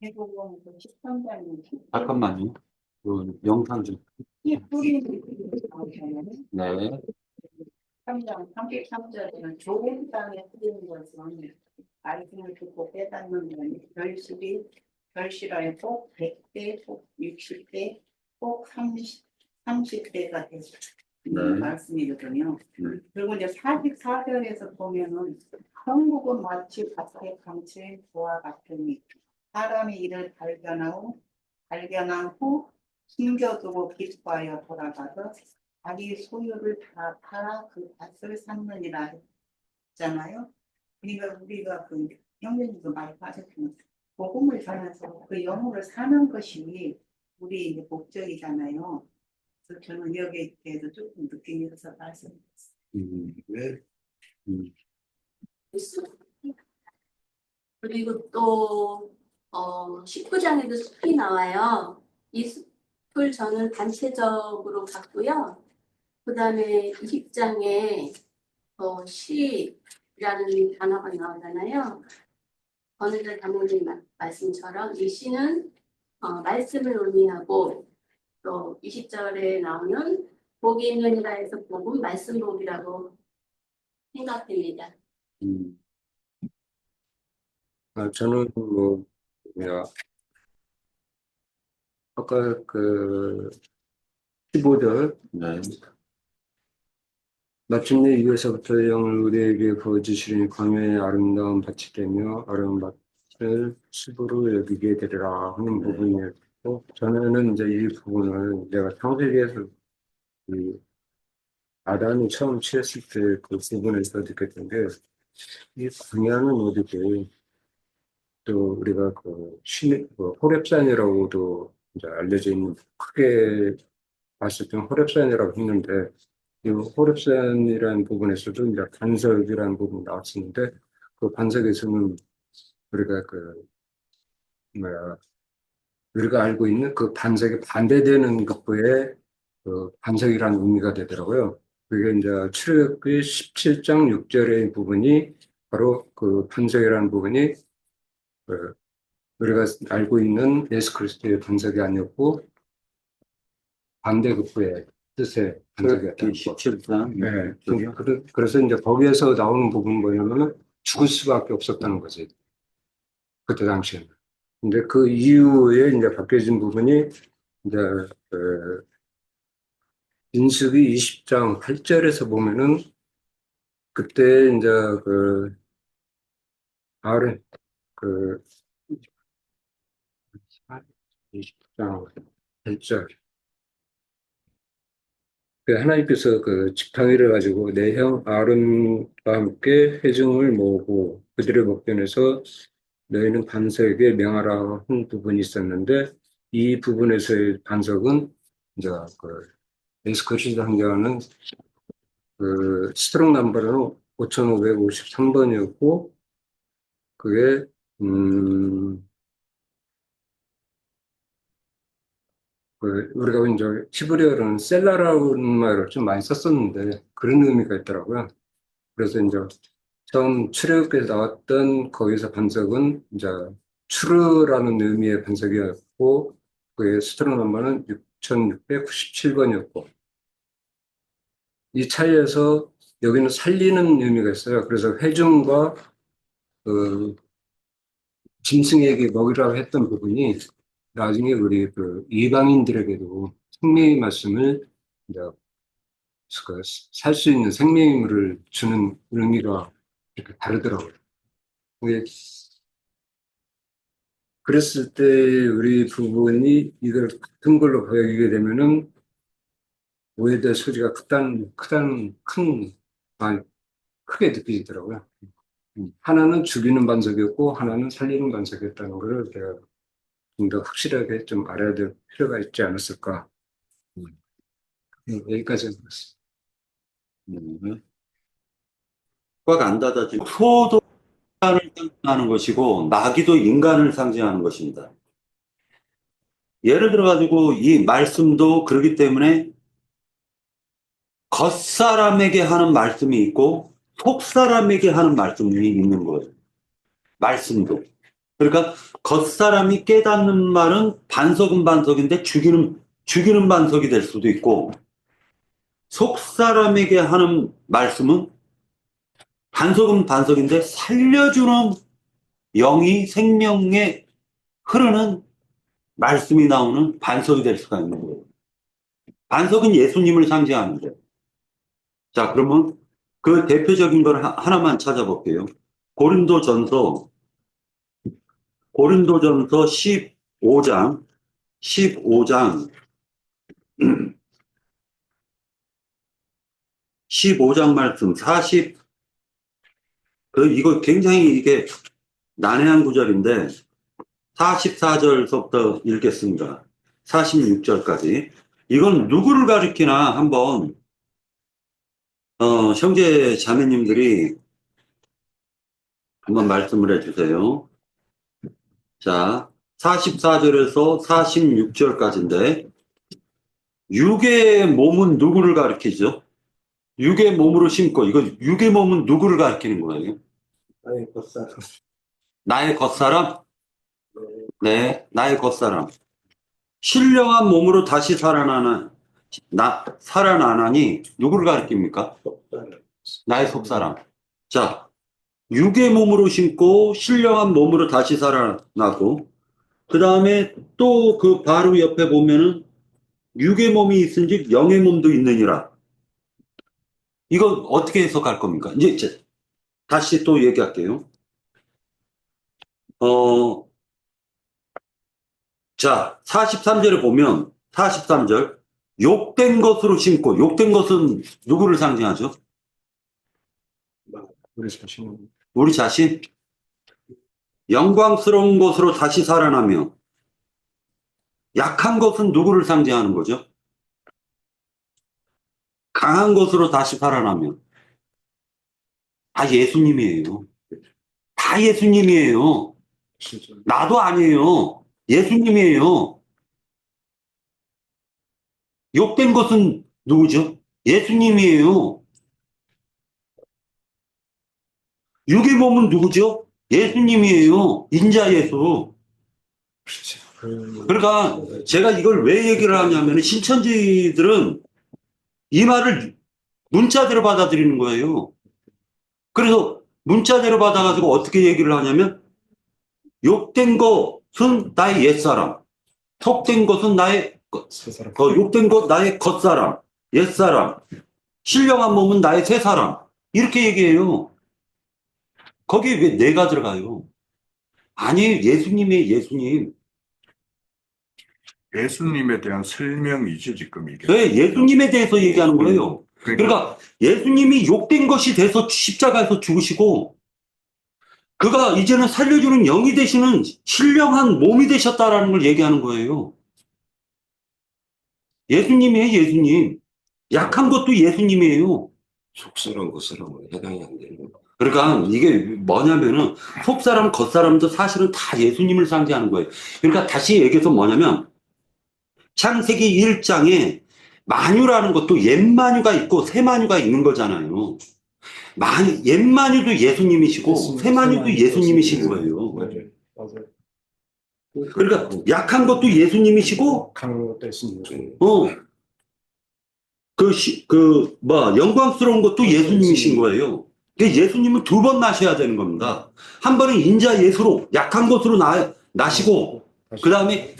해보고 그 식성장이 잠깐만요. 그 영상 좀. 뿌리 나오잖아요. 네. 3장 33절에는 좋은 땅에 뿌리는 것은 말씀을 듣고 깨닫는 건 결실이 결실하여 꼭 100대, 꼭 60대, 꼭 30대가 되는 네. 말씀이거든요. 그리고 이제 44절에서 보면은 천국은 마치 밭에 감춘 부와 같으니 사람이 이를 발견한 후 숨겨두고 기뻐하여 돌아가서 자기 소유를 다 팔아 그 밭을 샀느니라 했잖아요. 그러니까 우리가 그 형제님도 많이 빠졌지만 복음을 전해서 그 영혼을 사는 것이 우리 이제 목적이잖아요. 그래서 저는 여기에 대해서 조금 느낌이 있어서 말씀드렸어요. 네. 음. 그리고 또 19장에도 숲이 나와요. 이 숲을 저는 단체적으로 봤고요. 그 다음에 20장에 시라는 단어가 나오잖아요. 권은재 담임님 말씀처럼 이 시는 말씀을 의미하고 또 20절에 나오는 복이 있느니라 해서 복은 말씀복이라고 생각됩니다. 저는 뭐야 아까 그 15절 네. 마침내 이에서부터 영을 우리에게 부어주시니 광야의 아름다운 밭이 되며 아름다운 밭을 숲으로 여기게 되리라 하는 네. 부분이었고 저는 이제 이 부분을 내가 창세기에서 그 아담이 처음 취했을 때 그 부분에서 느꼈던 게 이 광야는 어디고 또 우리가 그 호렙산이라고도 이제 알려져 있는 크게 봤을 때 호렙산이라고 했는데 이 호렙산이라는 부분에서도 이제 반석이라는 부분이 나왔었는데 그 반석에서는 우리가 우리가 알고 있는 그 반석에 반대되는 것부에 그 반석이라는 의미가 되더라고요. 그게 이제 출애굽기 17장 6절의 부분이 바로 그 반석이라는 부분이 그 우리가 알고 있는 예수 그리스도의 반석이 아니었고 반대급부의 뜻의 반석이었다는 거. 17장. 네. 그래서 이제 거기에서 나오는 부분 뭐냐면은 죽을 수밖에 없었다는 거지. 그때 당시에는. 근데 그 이후에 이제 바뀌어진 부분이 이제 민수기 20장 8절에서 보면은 그때 이제 아론 그 20장 8절 하나님께서 그 지팡이를 가지고 내 형 아론과 함께 회중을 모으고 그들의 목전에서 너희는 반석에게 명하라 한 부분이 있었는데 이 부분에서의 반석은 이제 예수 그리스도 한교하는 그 스트롱 넘버는 5553번이었고 그게 우리가 이제 히브리어로는 셀라라는 말을 좀 많이 썼었는데 그런 의미가 있더라고요. 그래서 이제 처음 출애굽에서 나왔던 거기서 반석은 이제 추르라는 의미의 반석이었고 그의 스트롱 넘버는 6697번이었고 이 차이에서 여기는 살리는 의미가 있어요. 그래서 회중과 짐승에게 먹이라고 했던 부분이 나중에 우리 이방인들에게도 생명의 말씀을 살 수 있는 생명을 주는 의미가 이렇게 다르더라고요. 그랬을 때 우리 부분이 이걸 같은 걸로 보이게 되면은 오해될 소지가 크게 느껴지더라고요. 하나는 죽이는 반석이었고 하나는 살리는 반석이었다는 걸 제가 좀 더 확실하게 좀 알아야 될 필요가 있지 않았을까. 여기까지 해보겠습니다. 꽉 안 닫아지고 소도 인간을 상징하는 것이고 나귀도 인간을 상징하는 것입니다. 예를 들어 가지고 이 말씀도 그렇기 때문에 겉사람에게 하는 말씀이 있고 속사람에게 하는 말씀이 있는 거예요. 말씀도. 그러니까 겉사람이 깨닫는 말은 반석은 반석인데 죽이는 반석이 될 수도 있고, 속사람에게 하는 말씀은 반석은 반석인데 살려주는 영이 생명에 흐르는 말씀이 나오는 반석이 될 수가 있는 거예요. 반석은 예수님을 상징하는데. 자, 그러면 그 대표적인 걸 하나만 찾아볼게요. 고린도전서 15장 15장 말씀 40, 이거 굉장히 이게 난해한 구절인데 44절서부터 읽겠습니다. 46절까지. 이건 누구를 가리키나 한번 형제 자매님들이 한번 말씀을 해주세요. 자, 44절에서 46절까지인데 육의 몸은 누구를 가리키죠? 육의 몸으로 심고, 이거 육의 몸은 누구를 가리키는 거예요? 나의 겉사람. 나의 겉사람? 네, 나의 겉사람. 신령한 몸으로 다시 살아나니 누구를 가리킵니까? 나의 속사람. 자, 육의 몸으로 심고 신령한 몸으로 다시 살아나고, 그 다음에 또 그 바로 옆에 보면은 육의 몸이 있은즉 영의 몸도 있느니라. 이거 어떻게 해석할 겁니까? 이제 다시 또 얘기할게요. 자, 43절에 보면 43절 욕된 것으로 심고, 욕된 것은 누구를 상징하죠? 우리 자신은 우리 자신. 영광스러운 것으로 다시 살아나며, 약한 것은 누구를 상징하는 거죠? 강한 것으로 다시 살아나며. 다 예수님이에요. 다 예수님이에요. 진짜 나도 아니에요. 예수님이에요. 욕된 것은 누구죠? 예수님이에요. 육의 몸은 누구죠? 예수님이에요. 인자 예수. 그러니까 제가 이걸 왜 얘기를 하냐면 신천지들은 이 말을 문자대로 받아들이는 거예요. 그래서 문자대로 받아가지고 어떻게 얘기를 하냐면 욕된 것은 나의 옛사람, 속된 것은 나의 세사람. 욕된 것 나의 겉사람, 옛사람, 신령한 몸은 나의 새사람, 이렇게 얘기해요. 거기에 왜 내가 들어가요? 아니, 예수님이에요. 예수님. 예수님에 대한 설명이죠, 지금 이게. 네, 예수님에 대해서 얘기하는 거예요. 그러니까 예수님이 욕된 것이 돼서 십자가에서 죽으시고, 그가 이제는 살려주는 영이 되시는 신령한 몸이 되셨다라는 걸 얘기하는 거예요. 예수님이에요, 예수님. 약한 것도 예수님이에요. 속사람, 겉사람은 해당이 안 되는 거. 그러니까 이게 뭐냐면은 속사람, 겉사람도 사실은 다 예수님을 상징하는 거예요. 그러니까 다시 얘기해서 뭐냐면 창세기 1장에 만유라는 것도 옛만유가 있고 새만유가 있는 거잖아요. 옛만유도 예수님이시고 새만유도 예수님이신 거예요. 맞아요. 맞아요. 그러니까 약한 것도 예수님이시고 강한 것도 예수님. 영광스러운 것도 예수님이신 거예요. 그러니까 예수님은 두 번 나셔야 되는 겁니다. 한 번은 인자 예수로 약한 것으로 나시고, 그 다음에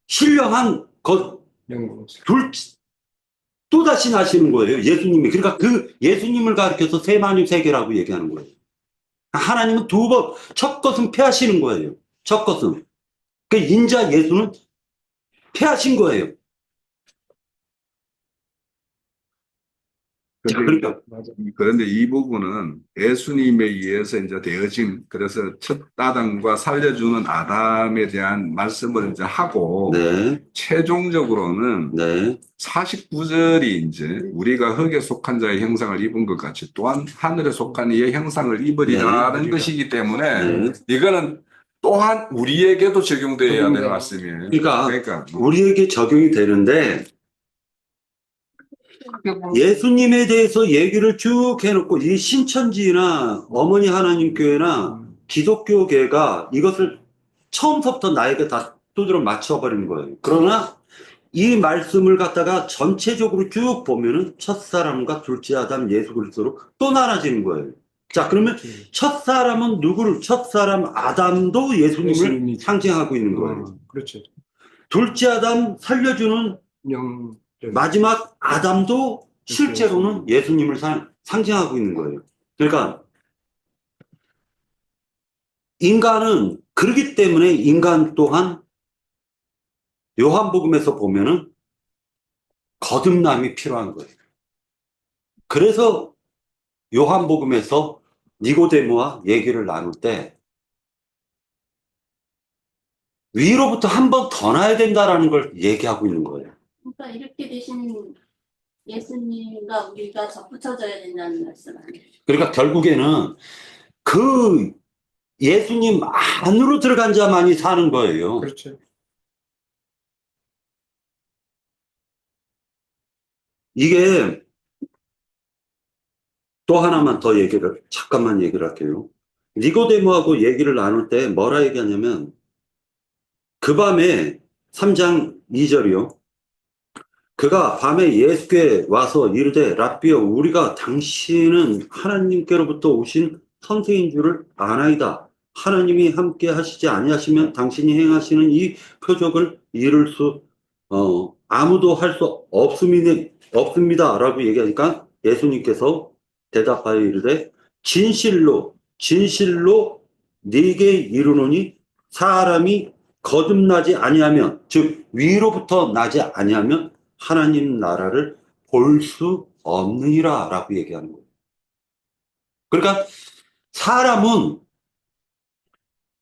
신령한 것, 또 다시 나시는 거예요. 예수님이. 그러니까 그 예수님을 가리켜서 세만유 세계라고 얘기하는 거예요. 하나님은 두 번, 첫 것은 패하시는 거예요. 첫 것은. 그 인자 예수는 패하신 거예요. 그런데 이 부분은 예수님에 의해서 이제 되어진, 그래서 첫 아담과 살려주는 아담에 대한 말씀을 이제 하고, 네. 최종적으로는 네. 49절이 이제 우리가 흙에 속한 자의 형상을 입은 것 같이 또한 하늘에 속한 이의 형상을 입으리라는 네. 것이기 때문에 네. 이거는 또한 우리에게도 적용되어야 되는 말씀이에요. 그러니까 우리에게 적용이 되는데, 예수님에 대해서 얘기를 쭉 해놓고 이 신천지나 어머니 하나님 교회나 기독교계가 이것을 처음부터 나에게 다 두드려 맞춰버리는 거예요. 그러나 이 말씀을 갖다가 전체적으로 쭉 보면은 첫사람과 둘째 아담 예수 그리스도로 또 나눠지는 거예요. 자, 그러면 첫사람은 누구를, 첫사람 아담도 예수님을 예수님이 상징하고 있는 거예요. 그렇죠. 둘째 아담 살려주는 영, 마지막 아담도 실제로는 예수님을 상징하고 있는 거예요. 그러니까 인간은 그렇기 때문에 인간 또한 요한복음에서 보면은 거듭남이 필요한 거예요. 그래서 요한복음에서 니고데모와 얘기를 나눌 때 위로부터 한 번 더 나야 된다라는 걸 얘기하고 있는 거예요. 그러니까 이렇게 되신 예수님과 우리가 접붙여져야 된다는 말씀 아니에요? 그러니까 결국에는 그 예수님 안으로 들어간 자만이 사는 거예요. 그렇죠. 이게 또 하나만 더 잠깐만 얘기를 할게요. 니고데모하고 얘기를 나눌 때 뭐라 얘기하냐면 그 밤에 3장 2절이요. 그가 밤에 예수께 와서 이르되 라삐여 우리가 당신은 하나님께로부터 오신 선생인 줄을 아나이다. 하나님이 함께 하시지 아니하시면 당신이 행하시는 이 표적을 이룰 수 아무도 할 수 없습니다 라고 얘기하니까 예수님께서 대답하여 이르되 진실로 네게 이르노니 사람이 거듭나지 아니하면 즉 위로부터 나지 아니하면 하나님 나라를 볼 수 없느니라 라고 얘기하는 거예요. 그러니까 사람은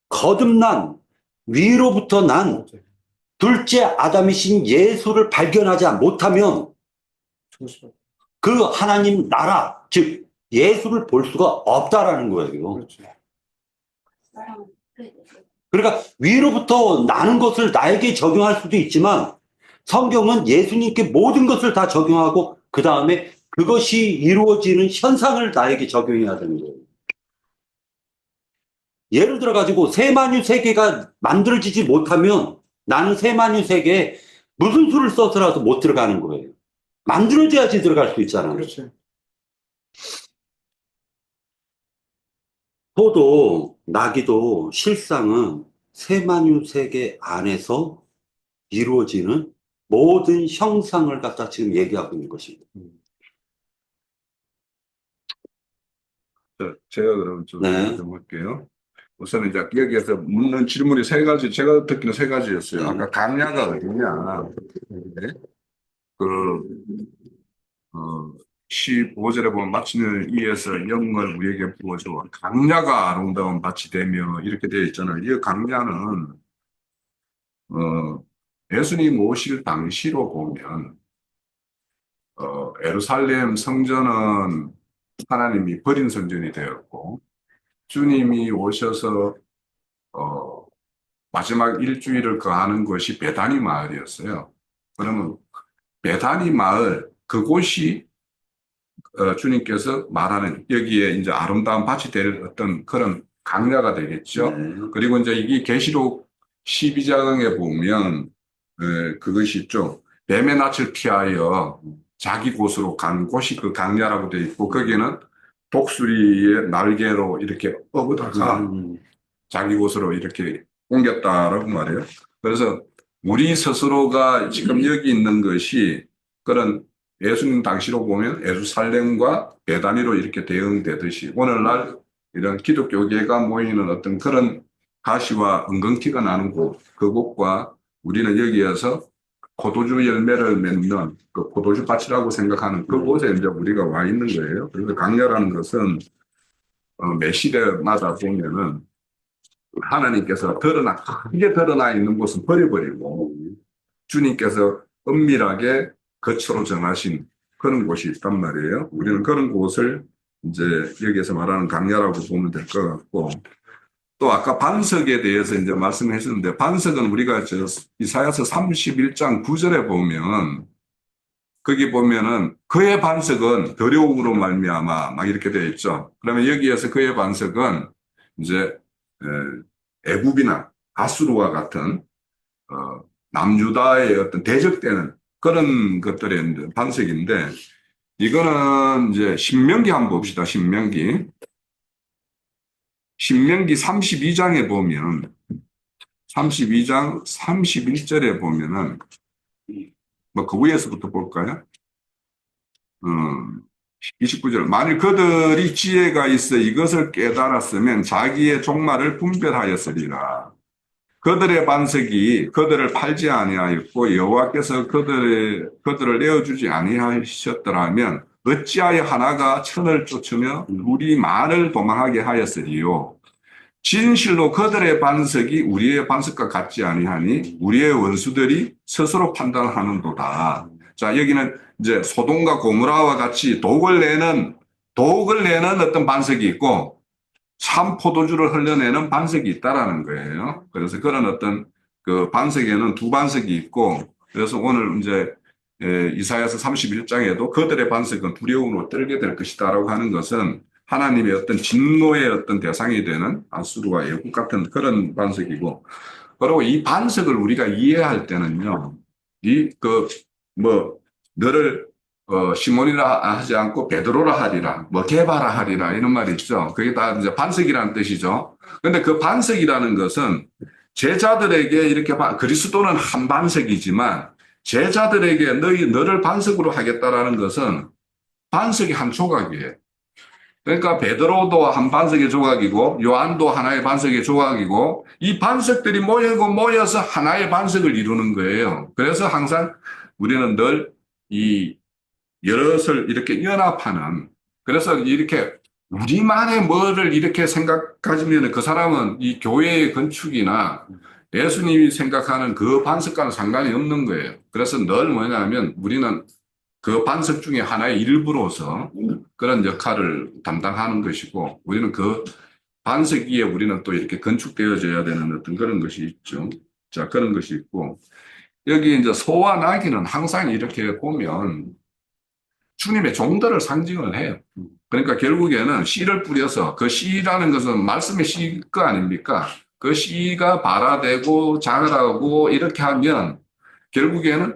거듭난 위로부터 난 둘째 아담이신 예수를 발견하지 못하면 그 하나님 나라 즉 예수를 볼 수가 없다라는 거예요. 그렇죠. 사람은 그래야 되죠. 그러니까 위로부터 나는 것을 나에게 적용할 수도 있지만 성경은 예수님께 모든 것을 다 적용하고 그 다음에 그것이 이루어지는 현상을 나에게 적용해야 되는 거예요. 예를 들어 가지고 세만유 세계가 만들어지지 못하면 나는 세만유 세계에 무슨 수를 써서라도 못 들어가는 거예요. 만들어져야지 들어갈 수 있잖아요. 그렇죠. 소도 나기도 실상은 세만유 세계 안에서 이루어지는 모든 형상을 갖다 지금 얘기하고 있는 것입니다. 제가 그럼 좀 네. 볼게요. 우선 이제 여기에서 묻는 질문이 세 가지, 제가 듣기는 세 가지였어요. 아까 강야가 어디냐. 네. 15절에 보면 마침내 이에서 영을 우리에게 부어주어 강야가 아름다운 밭이 되며 이렇게 되어 있잖아요. 이 강야는 예수님 오실 당시로 보면 예루살렘 성전은 하나님이 버린 성전이 되었고 주님이 오셔서 마지막 일주일을 거하는 것이 베다니 마을이었어요. 그러면 베다니 마을 그곳이 주님께서 말하는 여기에 이제 아름다운 밭이 될 어떤 그런 강야가 되겠죠. 그리고 이제 이게 계시록 12장에 보면 그것이 있죠. 뱀의 낯을 피하여 자기 곳으로 간 곳이 그 강야라고 되어 있고 거기는 독수리의 날개로 이렇게 업어다가 자기 곳으로 이렇게 옮겼다라고 말해요. 그래서 우리 스스로가 지금 여기 있는 것이 그런 예수님 당시로 보면 예루살렘과 베다니로 이렇게 대응되듯이 오늘날 이런 기독교계가 모이는 어떤 그런 가시와 은근티가 나는 곳, 그곳과 우리는 여기에서 포도주 열매를 맺는 그 포도주 밭이라고 생각하는 그곳에 이제 우리가 와 있는 거예요. 그래서 강야라는 것은 매 시대마다 보면은 하나님께서 크게 드러나 있는 곳은 버려버리고 주님께서 은밀하게 거처로 정하신 그런 곳이 있단 말이에요. 우리는 그런 곳을 이제 여기에서 말하는 강야라고 보면 될 것 같고 또 아까 반석에 대해서 이제 말씀하셨는데 반석은 우리가 저 이사야서 31장 9절에 보면 거기 보면은 그의 반석은 더러움으로 말미암아 막 이렇게 되어 있죠. 그러면 여기에서 그의 반석은 이제 애굽이나 아수르와 같은 남유다의 어떤 대적되는 그런 것들의 이제 반석인데, 이거는 이제 신명기 한번 봅시다. 신명기 32장에 보면 32장 31절에 보면은 뭐 그 위에서부터 볼까요? 29절. 만일 그들이 지혜가 있어 이것을 깨달았으면 자기의 종말을 분별하였으리라. 그들의 반석이 그들을 팔지 아니하였고 여호와께서 그들을 내어주지 아니하셨더라면 어찌하여 하나가 천을 쫓으며 우리 만을 도망하게 하였으리요. 진실로 그들의 반석이 우리의 반석과 같지 아니하니 우리의 원수들이 스스로 판단하는도다. 자, 여기는 이제 소돔과 고모라와 같이 독을 내는 어떤 반석이 있고 참 포도주를 흘려내는 반석이 있다라는 거예요. 그래서 그런 어떤 그 반석에는 두 반석이 있고, 그래서 오늘 이제 이사야서 31장에도 그들의 반석은 두려움으로 떨게 될 것이다라고 하는 것은 하나님의 어떤 진노의 어떤 대상이 되는 아수르와 애굽 같은 그런 반석이고, 그리고 이 반석을 우리가 이해할 때는요, 너를 시몬이라 하지 않고 베드로라 하리라, 뭐 게바라 하리라 이런 말이 있죠. 그게 다 이제 반석이라는 뜻이죠. 근데 그 반석이라는 것은 제자들에게 이렇게 그리스도는 한 반석이지만 제자들에게 너를 반석으로 하겠다라는 것은 반석이 한 조각이에요. 그러니까 베드로도 한 반석의 조각이고 요한도 하나의 반석의 조각이고 이 반석들이 모여서 하나의 반석을 이루는 거예요. 그래서 항상 우리는 늘 이 여럿을 이렇게 연합하는, 그래서 이렇게 우리만의 뭐를 이렇게 생각하시면 그 사람은 이 교회의 건축이나 예수님이 생각하는 그 반석과는 상관이 없는 거예요. 그래서 늘 뭐냐면 우리는 그 반석 중에 하나의 일부로서 그런 역할을 담당하는 것이고, 우리는 그 반석 위에 우리는 또 이렇게 건축되어져야 되는 어떤 그런 것이 있죠. 자, 그런 것이 있고, 여기 이제 소와 나귀는 항상 이렇게 보면 주님의 종들을 상징을 해요. 그러니까 결국에는 씨를 뿌려서 그 씨라는 것은 말씀의 씨일 거 아닙니까? 그 씨가 발화되고 자라고 이렇게 하면 결국에는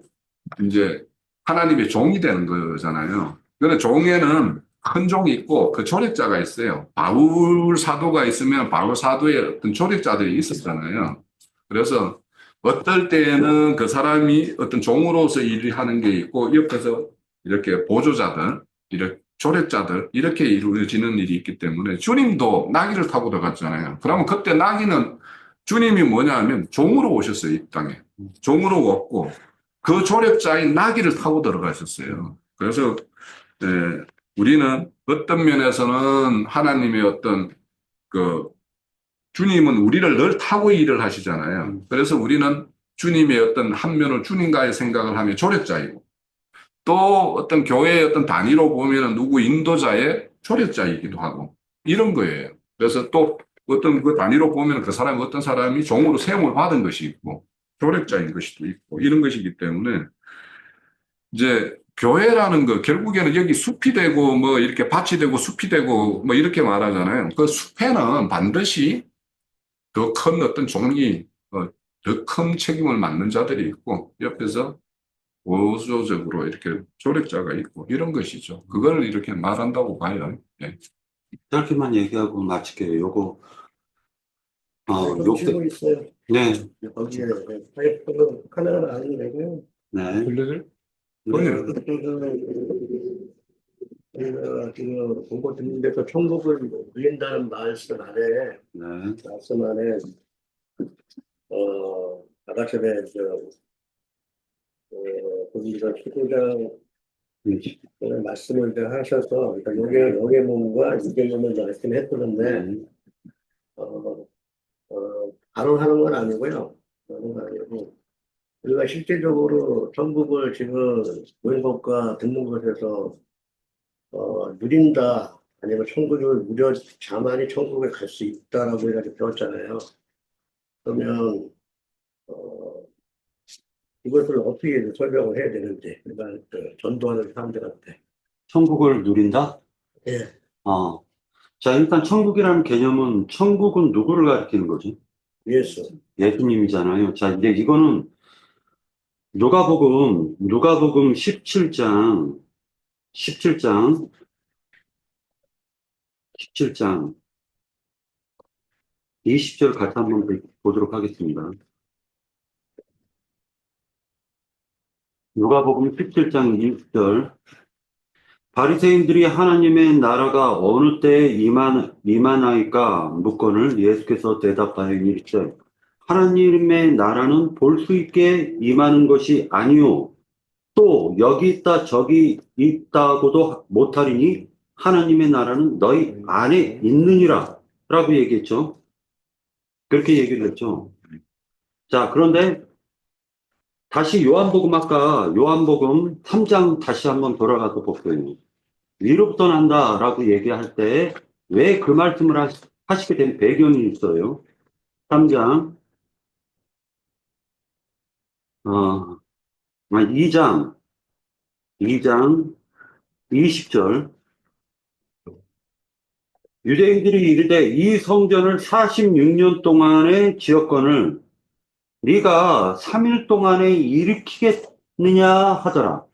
이제 하나님의 종이 되는 거잖아요. 그런데 종에는 큰 종이 있고 그 조력자가 있어요. 바울 사도가 있으면 바울 사도의 어떤 조력자들이 있었잖아요. 그래서 어떨 때에는 그 사람이 어떤 종으로서 일을 하는 게 있고 옆에서 이렇게 보조자들, 이렇게 조력자들 이렇게 이루어지는 일이 있기 때문에 주님도 나귀를 타고 들어갔잖아요. 그러면 그때 나귀는 주님이 뭐냐면 종으로 오셨어요. 이 땅에. 종으로 왔고 그 조력자인 나귀를 타고 들어가셨어요. 그래서 우리는 어떤 면에서는 하나님의 어떤 그 주님은 우리를 늘 타고 일을 하시잖아요. 그래서 우리는 주님의 어떤 한 면을 주님과의 생각을 하면 조력자이고 또 어떤 교회의 어떤 단위로 보면은 누구 인도자의 조력자이기도 하고 이런 거예요. 그래서 또 어떤 그 단위로 보면 그 사람 어떤 사람이 종으로 세움을 받은 것이 있고 조력자인 것이 있고 이런 것이기 때문에 이제 교회라는 거 결국에는 여기 숲이 되고 뭐 이렇게 밭이 되고 숲이 되고 뭐 이렇게 말하잖아요. 그 숲에는 반드시 더 큰 어떤 종이 더 큰 책임을 맡는 자들이 있고 옆에서 보조적으로 이렇게 조력자가 있고 이런 것이죠. 그걸 이렇게 말한다고 봐요. 네. 짧게만 얘기하고 마칠게요. 요거 질문 있어요. 네, 거기에 파이프는 카메라는 안 되고요. 네, 저희가 지금 공고 듣는 데서 천국을 울린다는 말씀 안에 아까 전에 본인들 수도장 말씀을 하셔서 그러니까 요괴문과 유괴문을 말씀했었는데 발언하는 건 아니고요. 우리가 실제적으로 천국을 지금 보는 것과 듣는 것에서 누린다 아니면 천국을 무려 자만이 천국에 갈 수 있다라고 이렇게 배웠잖아요. 그러면 이것을 어떻게 설명을 해야 되는지 그러니까 전도하는 사람들한테 천국을 누린다? 예. 자, 일단 천국이라는 개념은 천국은 누구를 가리키는 거지? 예수. 예수님이잖아요. 자, 이제 이거는 누가복음 17장 20절 같이 한번 보도록 하겠습니다. 누가복음 17장 20절. 바리새인들이 하나님의 나라가 어느 때에 임하나이까 묻거늘 예수께서 대답하여 이르시되 하나님의 나라는 볼 수 있게 임하는 것이 아니요 또 여기 있다 저기 있다고도 못하리니 하나님의 나라는 너희 안에 있느니라 라고 얘기했죠. 그렇게 얘기를 했죠. 자, 그런데 다시 요한복음 3장 다시 한번 돌아가서 볼게요. 위로부터 난다라고 얘기할 때 왜 그 말씀을 하시게 된 배경이 있어요. 3장 2장 20절. 유대인들이 이르되 이 성전을 46년 동안의 지었건을 네가 3일 동안에 일으키겠느냐 하더라.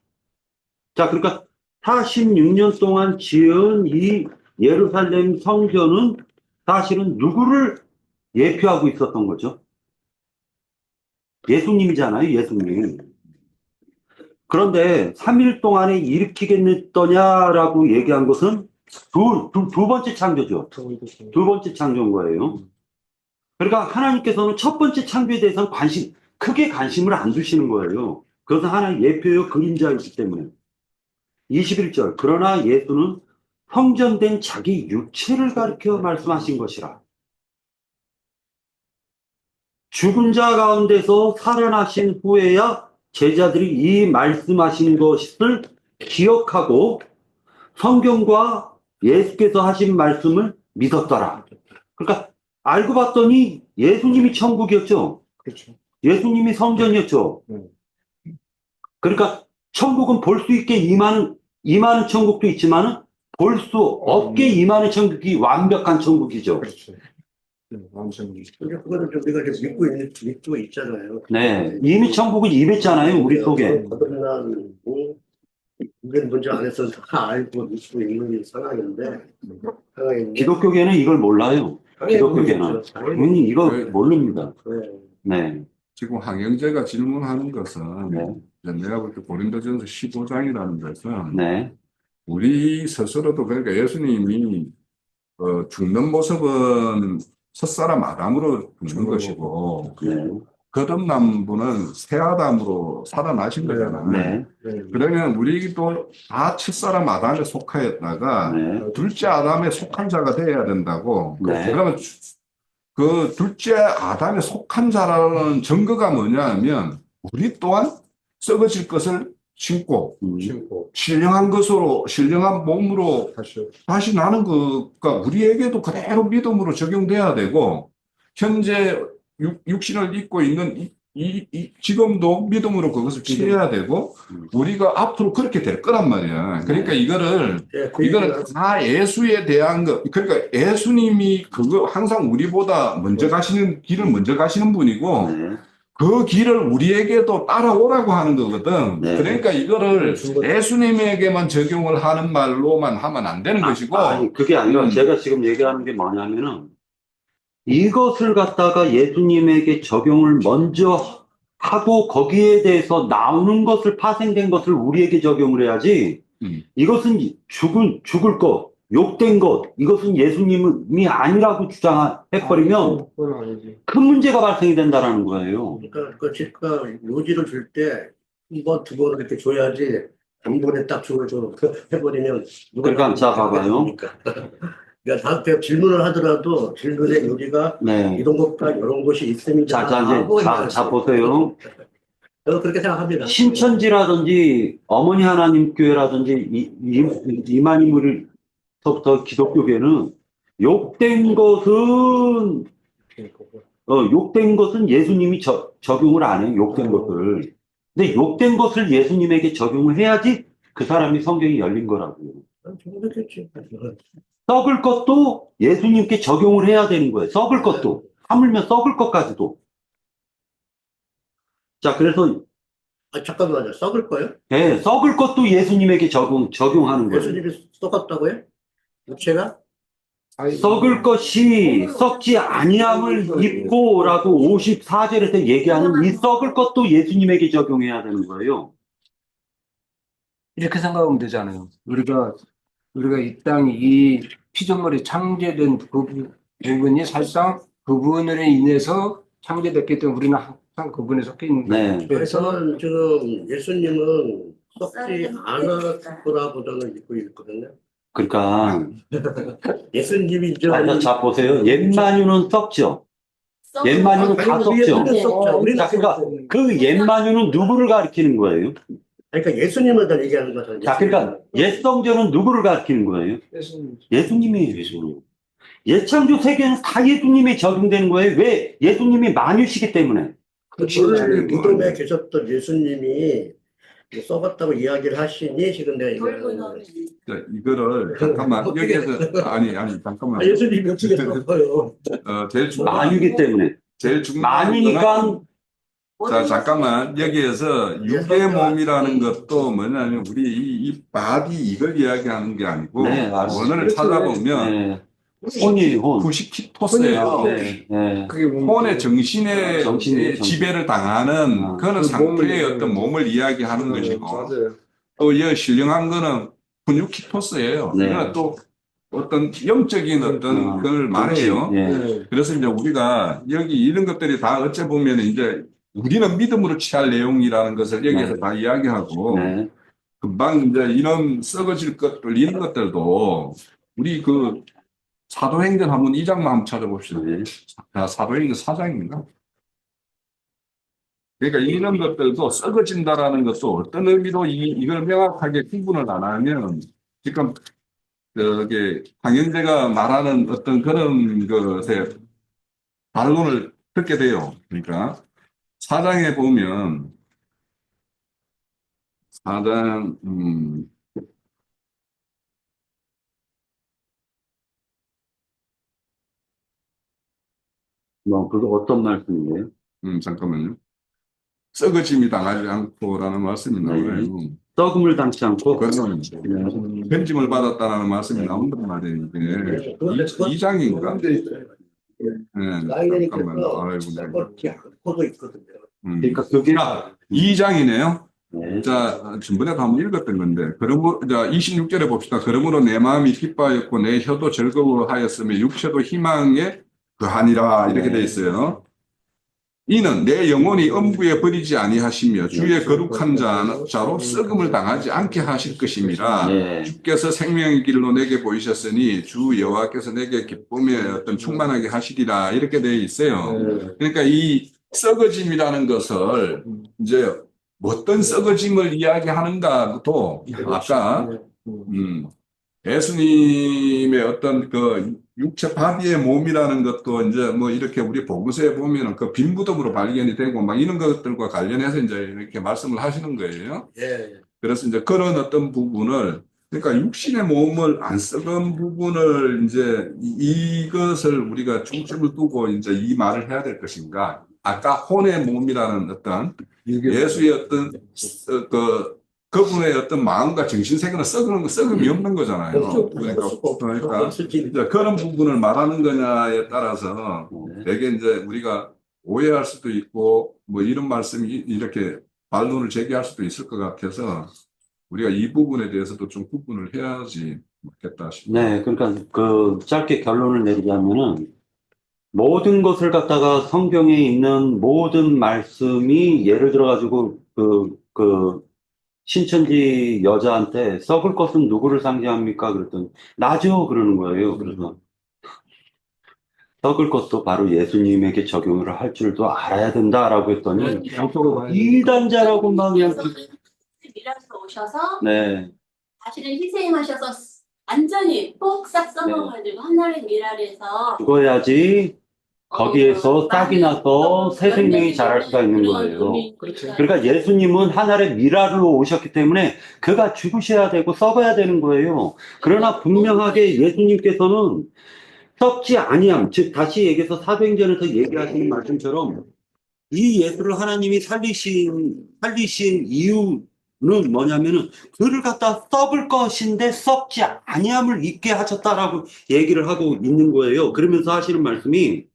자, 그러니까 46년 동안 지은 이 예루살렘 성전은 사실은 누구를 예표하고 있었던 거죠? 예수님이잖아요, 예수님. 그런데 3일 동안에 일으키겠느냐라고 얘기한 것은 두 번째 창조죠. 두 번째 창조인 거예요. 그러니까 하나님께서는 첫 번째 창조에 대해서는 크게 관심을 안 두시는 거예요. 그것은 하나의 예표요 그림자이기 때문에. 21절. 그러나 예수는 성전된 자기 육체를 가리켜 말씀하신 것이라. 죽은 자 가운데서 살아나신 후에야 제자들이 이 말씀하신 것을 기억하고 성경과 예수께서 하신 말씀을 믿었더라. 그러니까 알고 봤더니 예수님이 천국이었죠. 그렇죠. 예수님이 성전이었죠. 그러니까 천국은 볼 수 있게 임하는 천국도 있지만 볼 수 없게 임하는 천국이 완벽한 천국이죠. 그렇죠. 완전. 근데 그거는 좀 우리가 지금 믿고 있잖아요. 네, 이미 천국은 임했잖아요, 우리 속에. 거듭난, 우리는 먼저 안에서 다 알고 믿고 있는 상황인데, 기독교계는 이걸 몰라요. 기독교계는. 이거 모릅니다. 네. 지금 황영재가 질문하는 것은 네. 내가 볼 때 고린도전서 15장이라는 것은 네. 우리 스스로도 그러니까 예수님이 죽는 모습은 첫사람 아담으로 죽는 것이고 네. 거듭난 분은 새 아담으로 살아나신 거잖아요. 네. 그러면 우리도 다 첫사람 아담에 속하였다가 네. 둘째 아담에 속한 자가 되어야 된다고. 네. 그러면 그 둘째 아담에 속한 자라는 증거가 뭐냐 하면 우리 또한 썩어질 것을 신고 신령한 몸으로 다시 나는 것과 우리에게도 그대로 믿음으로 적용돼야 되고 현재 육신을 입고 있는 지금도 믿음으로 그것을 취해야 되고 우리가 앞으로 그렇게 될 거란 말이야. 그러니까 이거는 다 예수에 대한 거. 그러니까 예수님이 그거 항상 우리보다 먼저 가시는 길을 먼저 가시는 분이고 네. 그 길을 우리에게도 따라오라고 하는 거거든. 네. 그러니까 이거를 예수님에게만 적용을 하는 말로만 하면 안 되는 것이고. 아니, 그게 아니라 제가 지금 얘기하는 게 뭐냐면은 이것을 갖다가 예수님에게 적용을 먼저 하고 거기에 대해서 나오는 것을 파생된 것을 우리에게 적용을 해야지. 이것은 죽을 것, 욕된 것, 이것은 예수님이 아니라고 주장해버리면 큰 문제가 발생이 된다는 거예요. 그러니까 요지를 줄 때 한 번, 두 번 이렇게 줘야지 한 번에 딱 해버리면 그러니까 자 봐봐요. 그러니까 다음 질문을 하더라도 질문의 요지가 네. 이런 것과 이런 것이 있습니다. 자 보세요. 저도 그렇게 생각합니다. 신천지라든지 어머니 하나님 교회라든지 이만희물부터 기독교계는 욕된 것은 예수님이 적용을 안 해요. 욕된 것을. 근데 욕된 것을 예수님에게 적용을 해야지 그 사람이 성경이 열린 거라고요. 그렇겠지. 썩을 것도 예수님께 적용을 해야 되는 거예요. 썩을 것도. 하물며 썩을 것까지도. 자, 그래서, 아, 잠깐만요. 썩을 거요? 예, 썩을 것도 예수님에게 적용하는 거예요. 예수님이 썩었다고요? 육체가? 썩을 것이 썩지 아니함을 입고라고 54절에서 얘기하는 이 썩을 것도 예수님에게 적용해야 되는 거예요. 이렇게 생각하면 되잖아요. 우리가 이 땅이 이 피조물이 창조된 부분이 사실상 그분으로 인해서 창조됐기 때문에 우리는 항상 그분에 속해 있는 거예요. 네. 그래서 저는 지금 예수님은 썩지 않을 거라고 저는 믿고 있거든요. 그러니까, 예수님이 이제 자, 보세요. 옛마뉴는 썩죠. 옛마뉴는 다 썩죠. 자, 그러니까 그 옛마뉴는 누구를 가리키는 거예요? 그러니까 예수님을 다 얘기하는 거잖아요. 자, 그러니까 옛 성전은 누구를 가리키는 거예요? 예수님이에요, 예수님. 옛창조 세계는 다 예수님이 적용되는 거예요. 왜? 예수님이 만유시기 때문에. 그 무덤에 계셨던 예수님이 썩었다고 이야기를 하시니 지금 내가 얘기하는 거예요. 자, 이거를 잠깐만 여기에서 아니 잠깐만. 예수님이 어떻게 썩어요? 제일 중요한 만유기 때문에. 제일 중요한 만유니까, 거는 자, 잠깐만. 여기에서 육의 몸이라는 것도 뭐냐면, 우리 이 바디 이걸 이야기하는 게 아니고, 네, 알았어요. 원어를 찾아보면, 네. 혼이에요, 혼. 90키토스예요. 네, 네. 혼의 정신의 정신. 지배를 당하는 그런 그 상태의 몸을 어떤 몸을 이야기하는 것이고, 맞아요. 또 이 신령한 거는 근육키토스예요. 네. 그러니까 또 어떤 영적인 어떤 걸 말해요. 네. 그래서 이제 우리가 여기 이런 것들이 다 어째 보면 이제 우리는 믿음으로 취할 내용이라는 것을 여기에서 네. 다 이야기하고, 네. 금방 이제 이런 썩어질 것들, 이런 것들도 우리 그 사도행전 한번 2장만 한번 찾아봅시다. 네. 자, 사도행전 4장입니다. 그러니까 이런 것들도 썩어진다라는 것도 어떤 의미로 이걸 명확하게 구분을 안 하면 지금 저기 황영재가 말하는 어떤 그런 것에 반론을 듣게 돼요. 그러니까 4장에 보면 4장 뭐, 그거 어떤 말씀이에요? 잠깐만요. 썩어짐이 당하지 않고라는 말씀이 나와요. 썩음을 당치 않고. 그러면 편짐을 받았다라는 말씀이 나온단 말이에요. 이게 2장인가? 나이니까 잠깐만. 아이고, 썩었지 않고도 있거든요. 그러니까 그게. 2장이네요. 네. 자, 전번에도 한번 읽었던 건데, 자, 26절에 봅시다. 그러므로 내 마음이 기뻐하였고, 내 혀도 즐거워하였으며, 육체도 희망에 그하니라. 이렇게 돼 있어요. 이는 내 영혼이 엄부에 버리지 아니하시며, 주의 거룩한 자로 썩음을 당하지 않게 하실 것임이라. 네. 주께서 생명의 길로 내게 보이셨으니, 주 여호와께서 내게 기쁨에 어떤 충만하게 하시리라. 이렇게 돼 있어요. 그러니까 이 썩어짐이라는 것을 이제 어떤 썩어짐을 이야기하는가도 아까 예수님의 어떤 그 육체 바디의 몸이라는 것도 이제 뭐 이렇게 우리 복음서에 보면은 그 빈 무덤으로 발견이 되고 막 이런 것들과 관련해서 이제 이렇게 말씀을 하시는 거예요. 예. 그래서 이제 그런 어떤 부분을 그러니까 육신의 몸을 안 썩은 부분을 이제 이것을 우리가 중심을 두고 이제 이 말을 해야 될 것인가? 아까 혼의 몸이라는 어떤 예수의 어떤 그분의 어떤 마음과 정신 세계는 썩음이 없는 거잖아요. 그러니까 이제 그런 부분을 말하는 거냐에 따라서 되게 이제 우리가 오해할 수도 있고 뭐 이런 말씀이 이렇게 반론을 제기할 수도 있을 것 같아서 우리가 이 부분에 대해서도 좀 구분을 해야지 맞겠다 싶습니다. 네, 그러니까 그 짧게 결론을 내리자면은 모든 것을 갖다가 성경에 있는 모든 말씀이 예를 들어 가지고 그 신천지 여자한테 썩을 것은 누구를 상징합니까? 그랬더니 나죠 그러는 거예요. 그래서 썩을 것도 바로 예수님에게 적용을 할 줄도 알아야 된다라고 했더니 이단자라고 막 그냥 미라에서 오셔서 네. 자신을 희생하셔서 완전히 폭삭 썩어가지고 하나님 미랄에서 죽어야지 거기에서 싹이 나서 새 생명이 자랄 수가 있는 거예요. 그러니까 예수님은 하늘의 미랄로 오셨기 때문에 그가 죽으셔야 되고 썩어야 되는 거예요. 그러나 분명하게 예수님께서는 썩지 아니함, 즉 다시 얘기해서 사도행전에서 얘기하시는 말씀처럼 이 예수를 하나님이 살리신 이유는 뭐냐면은 그를 갖다 썩을 것인데 썩지 아니함을 잊게 하셨다라고 얘기를 하고 있는 거예요. 그러면서 하시는 말씀이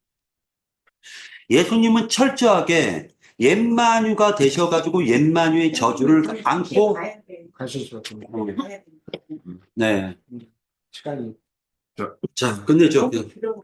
예수님은 철저하게 옛마뉴가 되셔가지고 옛마뉴의 저주를 안고 가야 돼. 가실 수 없는 가야 돼. 네. 시간이 자, 끝내죠. 거기 들어가.